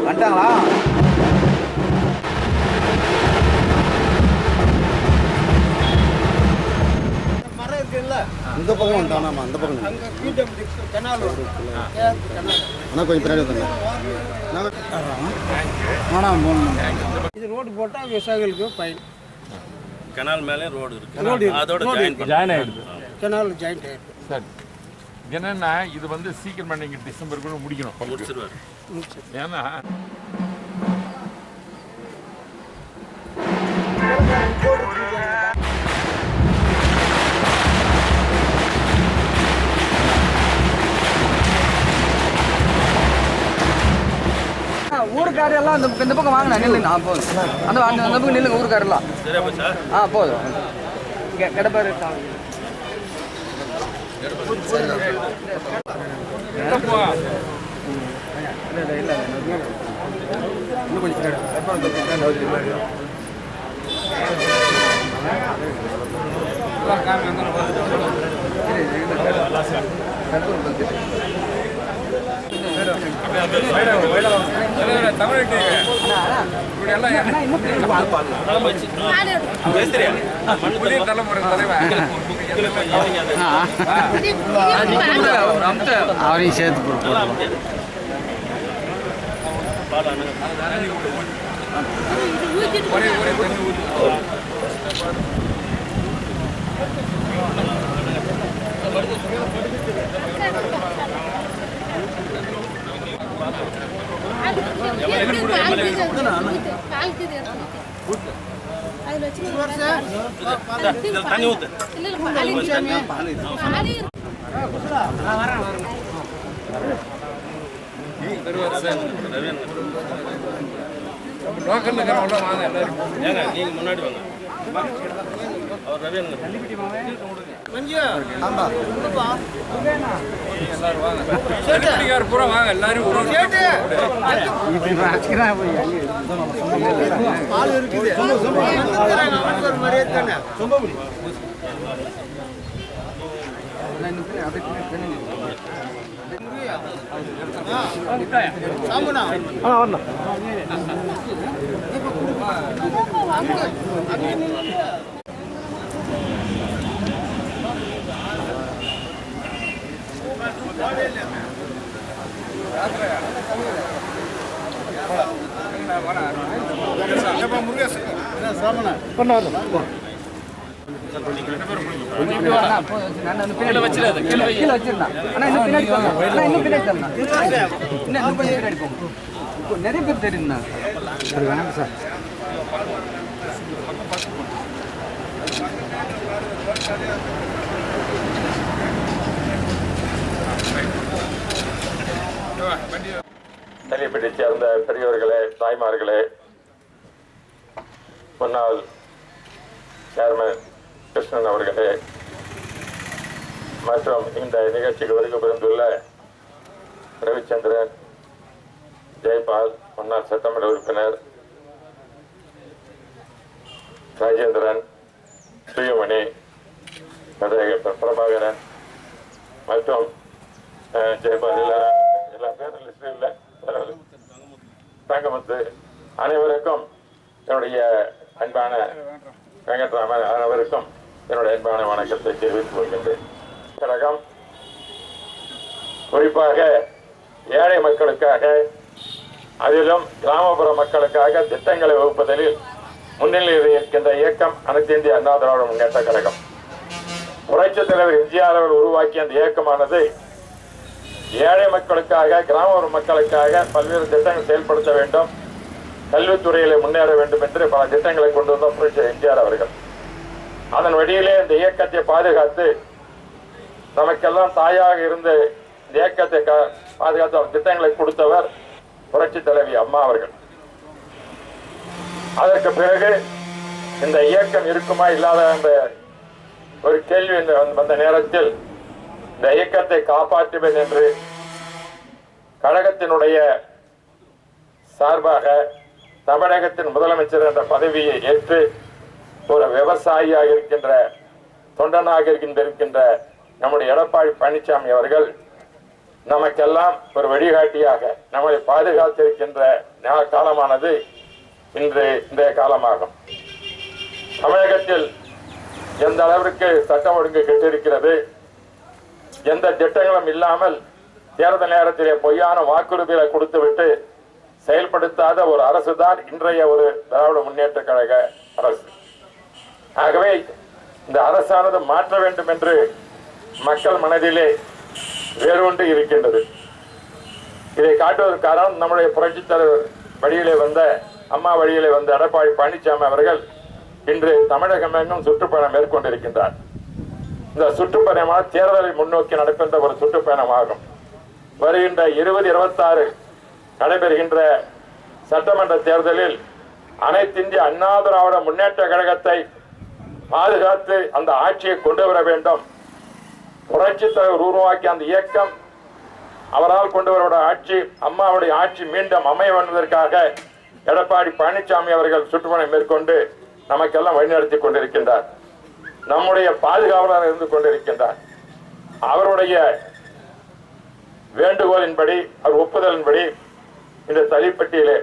வந்துட்டாங்களா? மரம் இருக்குல்ல, இந்த பக்கம் வந்துட்டானாமா, அந்த பக்கம் ஆனால் கொஞ்சம் பின்னாடி வந்துங்க. இது ரோடு போட்டால் விவசாயிகளுக்கு பயன். கனால் மேலே ரோடு இருக்கு, அதோட ஜாயின் ஆகிடுது, கனால் ஜாயிண்ட் ஆகிடுது. சரி, என்னன்னா இது வந்து சீக்கிரமாக நீங்கள் டிசம்பருக்குள்ள முடிக்கணும். முடிச்சிருவாரு. ஏன்னா ஊருக்காரு எல்லாம் இந்த பக்கம் வாங்கினா நில்லுங்க. போதும், அந்த பக்கம் நில்லுங்க ஊருக்காரு எல்லாம். போதும். கிடப்பாரு இன்னும் கொஞ்சம் அவரையும் சேர்த்து தண்ணி ஊத்து. நீங்க முன்னாடி வாங்க. அவர் ரவி பூரா வாங்க எல்லாரும். நிறைய பேர் தெரியும்ண்ணா. வேணாம் சார். தனிப்பட்டி சேர்ந்த பெரியவர்களே, தாய்மார்களே, முன்னாள் சேர்மன் கிருஷ்ணன் அவர்களே மற்றும் இந்த நிகழ்ச்சிக்கு வருகை புரிந்துள்ள ரவிச்சந்திரன், ஜெயபால், முன்னாள் சட்டமன்ற உறுப்பினர் ராஜேந்திரன், சுயமணி, பிரபாகரன் மற்றும் ஜெயபால் எல்லா பேரும் லிஸ்ட் இல்லை, தங்கமுத்து அனைவருக்கும் என்னுடைய அன்பான வெங்கட்ராமன் அனைவருக்கும் என்னுடைய அன்பான வணக்கத்தை தெரிவித்துக் கொள்கின்றேன். கழகம் குறிப்பாக ஏழை மக்களுக்காக, அதிலும் கிராமப்புற மக்களுக்காக திட்டங்களை வகுப்பதில் முன்னிலையில் இருக்கின்ற இயக்கம் அனைத்து இந்திய அண்ணா திராவிட முன்னேற்ற கழகம். புரட்சித் தலைவர் எம்ஜிஆர் அவர்கள் உருவாக்கிய அந்த இயக்கமானது ஏழை மக்களுக்காக, கிராமப்புற மக்களுக்காக பல்வேறு திட்டங்கள் செயல்படுத்த வேண்டும், கல்வித்துறையிலே முன்னேற வேண்டும் என்று பல திட்டங்களை கொண்டு வந்த புரட்சி எம்ஜிஆர் அவர்கள். அதன் வழியிலே இந்த இயக்கத்தை பாதுகாத்து நமக்கெல்லாம் தாயாக இருந்து இந்த இயக்கத்தை பாதுகாத்து திட்டங்களை கொடுத்தவர் புரட்சி தலைவி அம்மா அவர்கள். அதற்கு பிறகு இந்த இயக்கம் இருக்குமா இல்லாத என்ற ஒரு கேள்வி வந்த நேரத்தில் இந்த இயக்கத்தை காப்பாற்றுவேன் என்று கழகத்தினுடைய சார்பாக தமிழகத்தின் முதலமைச்சர் என்ற பதவியை ஏற்று ஒரு விவசாயியாக இருக்கின்ற தொண்டனாக இருக்கின்ற நம்முடைய எடப்பாடி பழனிசாமி அவர்கள் நமக்கெல்லாம் ஒரு வழிகாட்டியாக நம்மை பாதுகாத்திருக்கின்ற காலமானது இன்றைய காலமாகும். தமிழகத்தில் எந்த அளவிற்கு சட்டம் ஒழுங்கு கெட்டிருக்கிறது, எந்த திட்டங்களும் இல்லாமல் தேர்தல் நேரத்திலே பொய்யான வாக்குறுதிகளை கொடுத்துவிட்டு செயல்படுத்தாத ஒரு அரசு தான் இன்றைய ஒரு திராவிட முன்னேற்ற கழக அரசு. ஆகவே இந்த அரசானது மாற்ற வேண்டும் என்று மக்கள் மனதிலே வேரூன்றி இருக்கின்றது. இதை காட்டுவதற்கு காரணம் நம்முடைய புரட்சித் தலைவர் வழியிலே வந்த அம்மா வழியிலே வந்த எடப்பாடி பழனிசாமி அவர்கள் இன்று தமிழகம் எங்கும் சுற்றுப்பயணம் மேற்கொண்டிருக்கின்றார். இந்த சுற்றுப்பயணமான தேர்தலை முன்னோக்கி நடக்கின்ற ஒரு சுற்றுப்பயணமாகும். வருகின்ற 2026 நடைபெறுகின்ற சட்டமன்ற தேர்தலில் அனைத்து இந்திய அண்ணா திராவிட முன்னேற்ற கழகத்தை பாதுகாத்து அந்த ஆட்சியை கொண்டு வர வேண்டும். புரட்சித் தலைவர் உருவாக்கி அந்த இயக்கம் அவரால் கொண்டு வர ஆட்சி, அம்மாவுடைய ஆட்சி மீண்டும் அமைய வந்ததற்காக எடப்பாடி பழனிசாமி அவர்கள் சுற்றுப்பயணம் மேற்கொண்டு நமக்கெல்லாம் வழிநடத்தி கொண்டிருக்கின்றார். நம்முடைய பாதுகாவலர் இருந்து கொண்டிருக்கின்றார். அவருடைய வேண்டுகோளின்படி, அவர் ஒப்புதலின்படி இந்த தலிப்பட்டியிலே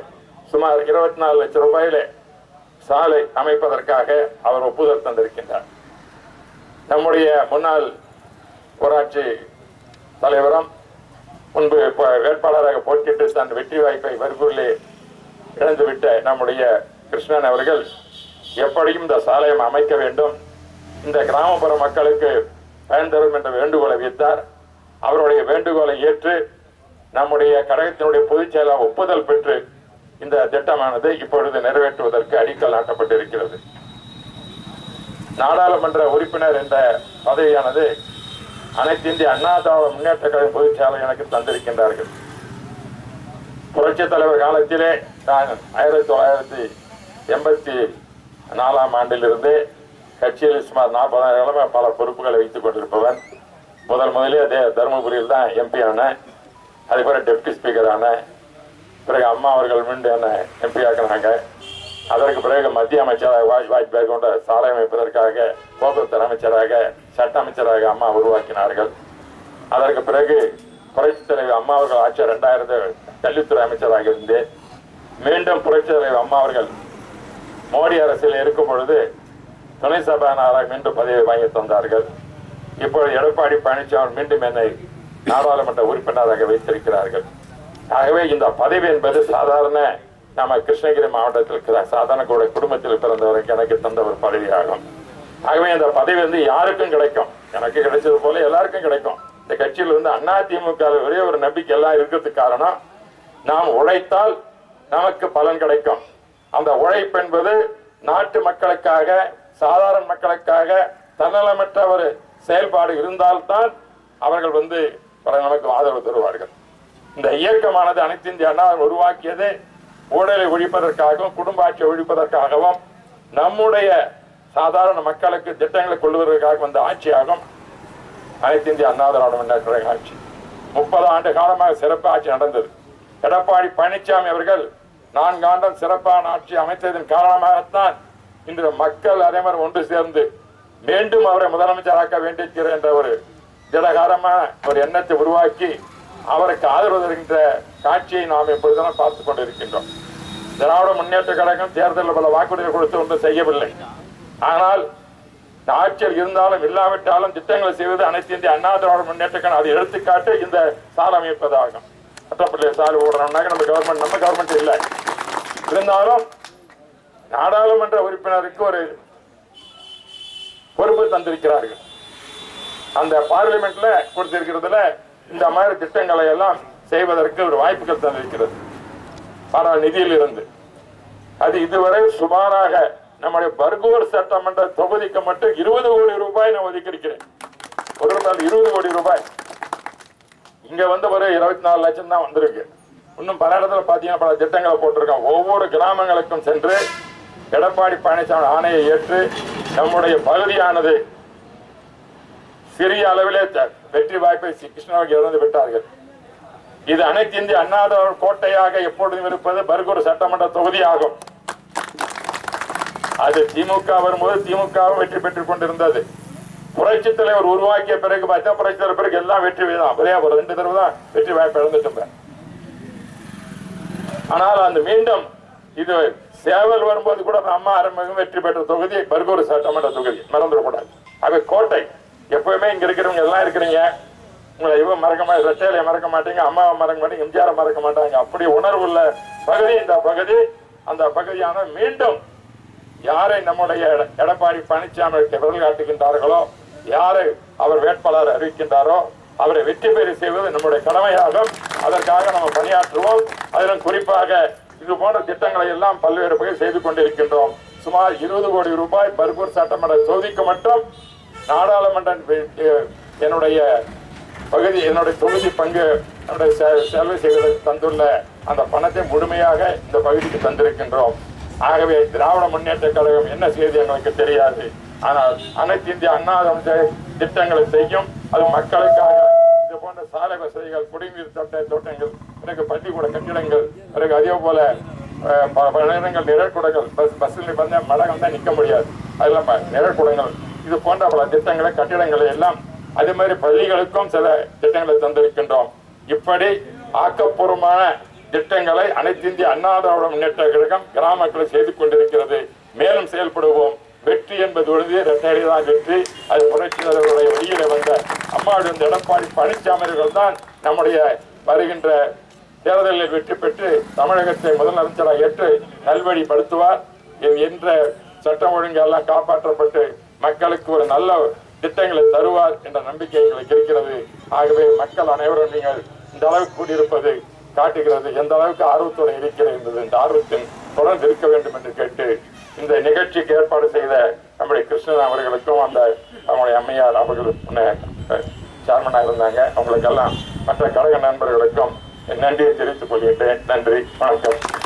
சுமார் 24 லட்சம் ரூபாயிலே சாலை அமைப்பதற்காக அவர் ஒப்புதல் தந்திருக்கின்றார். நம்முடைய முன்னாள் ஊராட்சி தலைவரும் முன்பு வேட்பாளராக போட்டியிட்டு தன் வெற்றி வாய்ப்பை வர்கூரிலே இழந்துவிட்ட நம்முடைய கிருஷ்ணன் அவர்கள் எப்படியும் இந்த சாலையம் அமைக்க வேண்டும், இந்த கிராமப்புற மக்களுக்கு பயன் தரும் என்ற வேண்டுகோளை வைத்தார். அவருடைய வேண்டுகோளை ஏற்று நம்முடைய கழகத்தினுடைய பொதுச் செயலாளர் ஒப்புதல் பெற்று இந்த திட்டமானது இப்பொழுது நிறைவேற்றுவதற்கு அடிக்கல் நாட்டப்பட்டிருக்கிறது. நாடாளுமன்ற உறுப்பினர் என்ற பதவியானது அனைத்து இந்திய அண்ணா திராவிட முன்னேற்ற கழக பொதுச் செயலாளர் எனக்கு தந்திருக்கின்றார்கள். புரட்சித் தலைவர் காலத்திலே நான் 1984 ஆண்டிலிருந்து கட்சியில் சுமார் 40 பல பொறுப்புகளை வைத்துக் கொண்டிருப்பவன். முதலிலே தருமபுரியில் தான் எம்பி ஆனேன். அதே போல டெப்டி ஸ்பீக்கர் ஆனேன். பிறகு அம்மா அவர்கள் மீண்டும் என்ன எம்பி ஆக்கினாங்க. அதற்கு பிறகு மத்திய அமைச்சராக வாஜ்பாய் கொண்ட சாலை அமைப்பதற்காக போக்குவரத்து அமைச்சராக, சட்ட அமைச்சராக அம்மா உருவாக்கினார்கள். அதற்கு பிறகு புரட்சித் தலைவர் அம்மா அவர்கள் ஆட்சி 2000 கல்வித்துறை அமைச்சராக இருந்தேன். மீண்டும் புரட்சித் தலைவர் அம்மா அவர்கள் மோடி அரசில் இருக்கும் பொழுது துணை சபாநாயகராக மீண்டும் பதவியை வாங்கி தந்தார்கள். இப்பொழுது எடப்பாடி பழனிசாமி மீண்டும் என்னை நாடாளுமன்ற உறுப்பினராக வைத்திருக்கிறார்கள். ஆகவே இந்த பதவி என்பது சாதாரண நம்ம கிருஷ்ணகிரி மாவட்டத்தில் இருக்கிற சாதாரண கூட குடும்பத்தில் பிறந்தவருக்கு எனக்கு தந்த ஒரு பதவியாகும். ஆகவே இந்த பதவி வந்து யாருக்கும் கிடைக்கும், எனக்கு கிடைச்சது போல எல்லாருக்கும் கிடைக்கும். இந்த கட்சியில் வந்து அதிமுக ஒரே ஒரு நம்பிக்கை எல்லாம் இருக்கிறதுக்கு காரணம், நாம் உழைத்தால் நமக்கு பலன் கிடைக்கும். அந்த உழைப்பு என்பது நாட்டு மக்களுக்காக, சாதாரண மக்களுக்காக, தன்னலமற்ற ஒரு செயல்பாடு இருந்தால்தான் அவர்கள் வந்து நமக்கு ஆதரவு தருவார்கள். இந்த இயக்கமானது அனைத்து இந்திய அண்ணா உருவாக்கியது ஊழலை ஒழிப்பதற்காகவும் குடும்ப ஆட்சியை ஒழிப்பதற்காகவும் நம்முடைய சாதாரண மக்களுக்கு திட்டங்களை கொள்வதற்காக வந்த ஆட்சியாகும் அனைத்து இந்திய அண்ணா திராவிட முன்னேற்ற கழக ஆட்சி. 30 ஆண்டு காலமாக சிறப்பு ஆட்சி நடந்தது. எடப்பாடி பழனிசாமி அவர்கள் 4 ஆண்டும் சிறப்பான ஆட்சி அமைத்ததன் காரணமாகத்தான் இன்று மக்கள் அனைவரும் ஒன்று சேர்ந்து மீண்டும் அவரை முதலமைச்சராக்க வேண்டியிருக்கிறார் என்ற ஒரு திடகாரமான ஒரு எண்ணத்தை உருவாக்கி அவருக்கு ஆதரவு தருகின்ற காட்சியை நாம் எப்பொழுதும் பார்த்துக் கொண்டிருக்கின்றோம். திராவிட முன்னேற்ற கழகம் தேர்தலில் பல வாக்குறுதிகள் கொடுத்து ஒன்றும் செய்யவில்லை. ஆனால் ஆட்சியில் இருந்தாலும் இல்லாவிட்டாலும் திட்டங்களை செய்வது அனைத்து இந்திய அண்ணா திராவிட முன்னேற்ற கழகம். அதை எடுத்துக்காட்டு இந்த சாலை அமைப்பதாகும். மற்றப்பள்ளி சாலை ஓடணும்னாக்க நம்ம கவர்மெண்ட் இல்லை. இருந்தாலும் நாடாளுமன்ற உறுப்பினருக்கு ஒரு பொறுப்பு தந்திருக்கிறார்கள். அந்த பார்லிமெண்ட்ல கொடுத்திருக்கிறதுல இந்த மாதிரி திட்டங்களை எல்லாம் செய்வதற்கு ஒரு வாய்ப்புகள் தந்திருக்கிறது நிதியில் இருந்து. அது இதுவரை சுமாராக நம்முடைய பர்கூர் சட்டமன்ற தொகுதிக்கு மட்டும் 20 கோடி ரூபாய் நான் ஒதுக்கியிருக்கிறேன். ஒரு நாள் 20 கோடி ரூபாய். இங்க வந்து ஒரு 24 லட்சம் தான் வந்திருக்கு. இன்னும் பல இடத்துல பாத்தீங்கன்னா பல திட்டங்களை போட்டிருக்கோம். ஒவ்வொரு கிராமங்களுக்கும் சென்று எடப்பாடி பழனிசாமி ஆணையை ஏற்று நம்முடைய பகுதியானது சிறிய அளவிலே வெற்றி வாய்ப்பை கிருஷ்ணகிரி இழந்து விட்டார்கள். இது அனைத்து இந்திய அண்ணா திராவிட கோட்டையாக எப்பொழுதும் இருப்பது பர்கூர் சட்டமன்ற தொகுதியாகும். அது திமுக வரும்போது திமுகவும் வெற்றி பெற்றுக் கொண்டிருந்தது. புரட்சி தலைவர் உருவாக்கிய பிறகு பார்த்தா புரட்சி தலைவர் பிறகு எல்லாம் வெற்றி தான். ஒரே ஒரு 2 தடவை தான் வெற்றி வாய்ப்பு இழந்துட்டு. ஆனால் அந்த மீண்டும் இது சேவல் வரும்போது கூட அம்மா ஆரம்பம் வெற்றி பெற்ற தொகுதி பர்கூர் சட்டமன்ற தொகுதி, மறந்துடக்கூடாது. அது கோட்டை. எப்பவுமே இங்க இருக்கிறவங்க எல்லாம் இருக்கிறீங்க, உங்களை இவன் மறக்க மாட்டேங்க, ரெட்டையில மறக்க மாட்டீங்க, அம்மாவை மறக்க மாட்டீங்க, எம்ஜிஆரை மறக்க மாட்டாங்க. அப்படி உணர்வுள்ள பகுதி இந்த பகுதி. அந்த பகுதியான மீண்டும் யாரை நம்முடைய எடப்பாடி பழனிசாமி விரல் காட்டுகின்றார்களோ, யாரை அவர் வேட்பாளர் அறிவிக்கின்றாரோ அவரை வெற்றி பெற செய்வது நம்முடைய கடமையாகும். அதற்காக நம்ம பணியாற்றுவோம். அதிலும் குறிப்பாக இது போன்ற திட்டங்களை எல்லாம் பல்வேறு வகையில் செய்து கொண்டிருக்கின்றோம். சுமார் 20 கோடி ரூபாய் பர்கூர் சட்டமன்ற தொகுதிக்கு மட்டும் நாடாளுமன்ற என்னுடைய தொகுதி பங்கு செலவு செய்வதற்கு தந்துள்ள அந்த பணத்தை முழுமையாக இந்த பகுதிக்கு தந்திருக்கின்றோம். ஆகவே திராவிட முன்னேற்ற கழகம் என்ன செய்து எங்களுக்கு தெரியாது. ஆனால் அனைத்து இந்திய அண்ணா திட்டங்களை செய்யும். அது மக்களுக்காக இது போன்ற சாலை வசதிகள், குடிநீர் தோட்டங்கள், பிறகு பள்ளிக்கூட கட்டிடங்கள், பிறகு அதே போல பல நேரங்கள் நிழற்குடங்கள், பஸ்ஸில் வந்து மழை வந்தால் நிற்க முடியாது, அதெல்லாம் நிழற்குடங்கள், இது போன்ற பல திட்டங்களை கட்டிடங்களை எல்லாம் அதே மாதிரி பள்ளிகளுக்கும் சில திட்டங்களை தந்திருக்கின்றோம். இப்படி ஆக்கப்பூர்வமான திட்டங்களை அனைத்து இந்திய அண்ணா திராவிட முன்னேற்ற கழகம் கிராமங்களை செய்து கொண்டிருக்கிறது. மேலும் செயல்படுவோம். வெற்றி என்பது உறுதி, இரட்டையடி தான் வெற்றி. அது புரட்சி தலைவருடைய வழியில வந்த அம்மாவுடைய எடப்பாடி பழனிசாமிகள் தான் நம்முடைய வருகின்ற தேர்தலில் வெற்றி பெற்று தமிழகத்தை முதலமைச்சராக ஏற்று நல்வழிப்படுத்துவார் என்ற சட்டம் ஒழுங்கு எல்லாம் காப்பாற்றப்பட்டு மக்களுக்கு ஒரு நல்ல திட்டங்களை தருவார் என்ற நம்பிக்கை எங்களுக்கு இருக்கிறது. ஆகவே மக்கள் அனைவரும் நீங்கள் இந்த அளவுக்கு கூடியிருப்பது காட்டுகிறது எந்த அளவுக்கு ஆர்வத்தோடு இருக்கிறது என்பது. இந்த ஆர்வத்தின் தொடர்ந்து இருக்க வேண்டும் என்று கேட்டு இந்த நிகழ்ச்சிக்கு ஏற்பாடு செய்த நம்முடைய கிருஷ்ணன் அவர்களுக்கும் அவங்களுடைய அம்மையார் அவர்கள் சேர்மனாக இருந்தாங்க, அவங்களுக்கெல்லாம் மற்ற கழக நண்பர்களுக்கும் நன்றியை தெரிவித்துக் கொள்கின்றேன். நன்றி, வணக்கம்.